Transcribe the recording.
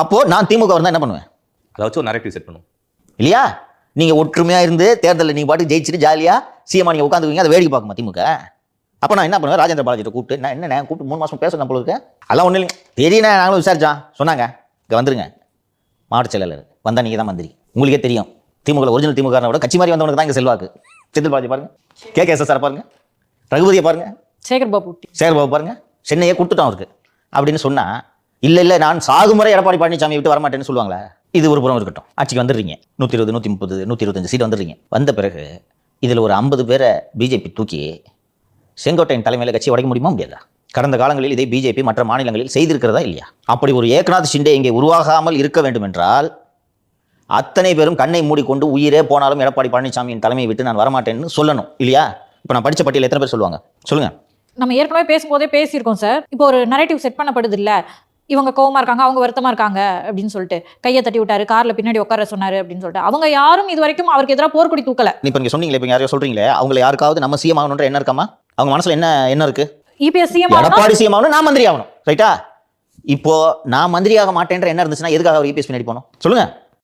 அப்போ நான் திமுக இருந்தா என்ன பண்ணுவேன்? அதை வச்சு ஒரு நரேட்டிவ் செட் பண்ணுவோம் இல்லையா? நீங்க ஒற்றுமையா இருந்து தேர்தலில் நீங்க பாட்டு ஜெயிச்சுட்டு ஜாலியா சிஎம் நீங்க உட்காந்துக்குவீங்க, அதை வேடிக்கை பார்க்குமா திமுக? அப்ப நான் என்ன பண்ணுவேன்? ராஜேந்திர பாலாஜிட்ட கூப்பிட்டு நான் என்ன கூப்பிட்டு 3 மாசம் பேச நம்ம இருக்கேன். அதெல்லாம் ஒண்ணு இல்லைங்க, தெரியல, நாங்களும் விசாரிச்சோம், சொன்னாங்க இங்க வந்துருங்க மாவட்ட செயலாளர் வந்தா நீங்க தான் மந்திரி. உங்களுக்கே தெரியும் திமுக ஒரிஜினல் திமுக விட கட்சி மாதிரி வந்தவனுக்கு தான் இங்க செல்வாக்கு. செந்தில் பாலாஜி பாருங்க, KKSS பாருங்க, ரகுபதியை பாருங்க, சேகர் பாபு பாருங்க, சென்னையை கொடுத்துட்டோம் அவருக்கு அப்படின்னு சொன்னா, இல்ல நான் சாகுமுறை எடப்பாடி பழனிசாமி விட்டு வரமாட்டேன்னு சொல்லுவாங்களா? இது ஒரு புறம் இருக்கட்டும். ஆட்சிக்கு வந்துடுறீங்க, 120 130 125 சீட் வந்துடுறீங்க. வந்த பிறகு இதுல ஒரு 50 பேரை பிஜேபி தூக்கி செங்கோட்டையின் தலைமையில கட்சி உடைக்க முடியுமா? முடியாதா? கடந்த காலங்களில் இதை பிஜேபி மற்ற மாநிலங்களில் செய்திருக்கிறதா இல்லையா? அப்படி ஒரு ஏக்நாத் ஷிண்டே இங்கே உருவாகாமல் இருக்க வேண்டும் என்றால் அத்தனை பேரும் கண்ணை மூடிக்கொண்டு உயிரே போனாலும் எடப்பாடி பழனிசாமியின் தலைமையை விட்டு நான் வரமாட்டேன்னு சொல்லணும் இல்லையா? இப்போ நான் படிச்ச பட்டியல் எத்தனை பேர் சொல்லுவாங்க சொல்லுங்க? நம்ம ஏற்கனவே பேசும்போதே பேசியிருக்கோம் சார். இப்போ ஒரு நரேட்டிவ் செட் பண்ணப்படுது இல்ல, இவங்க கோவமா இருக்காங்க, அவங்க வருத்தமா இருக்காங்க அப்படின்னு சொல்லிட்டு கையை தட்டி விட்டாரு, கார்ல பின்னாடி உட்கார சொன்னாரு அப்படின்னு சொல்லிட்டு அவங்க யாரும் இது வரைக்கும் அவருக்கு எதிராக போர்க்கொடி தூக்கல. இப்போ நீங்க சொன்னீங்களே, இப்போ யாரையோ சொல்றீங்களே, அவங்களை யாருக்காவது நம்ம சிஎம் ஆகணுன்ற என்ன இருக்காமா? அவங்க மனசுல என்ன இருக்கு? இபிஎஸ் சிஎம் எடப்பாடி சிஎம் ஆகணும், நான் மந்திரி ஆகணும், ரைட்டா? இப்போ நான் மந்திரி ஆக மாட்டேன்ற என்ன இருந்துச்சுன்னா எதுக்காக அவர் இபிஎஸ் பின்னாடி போகணும் சொல்லுங்க?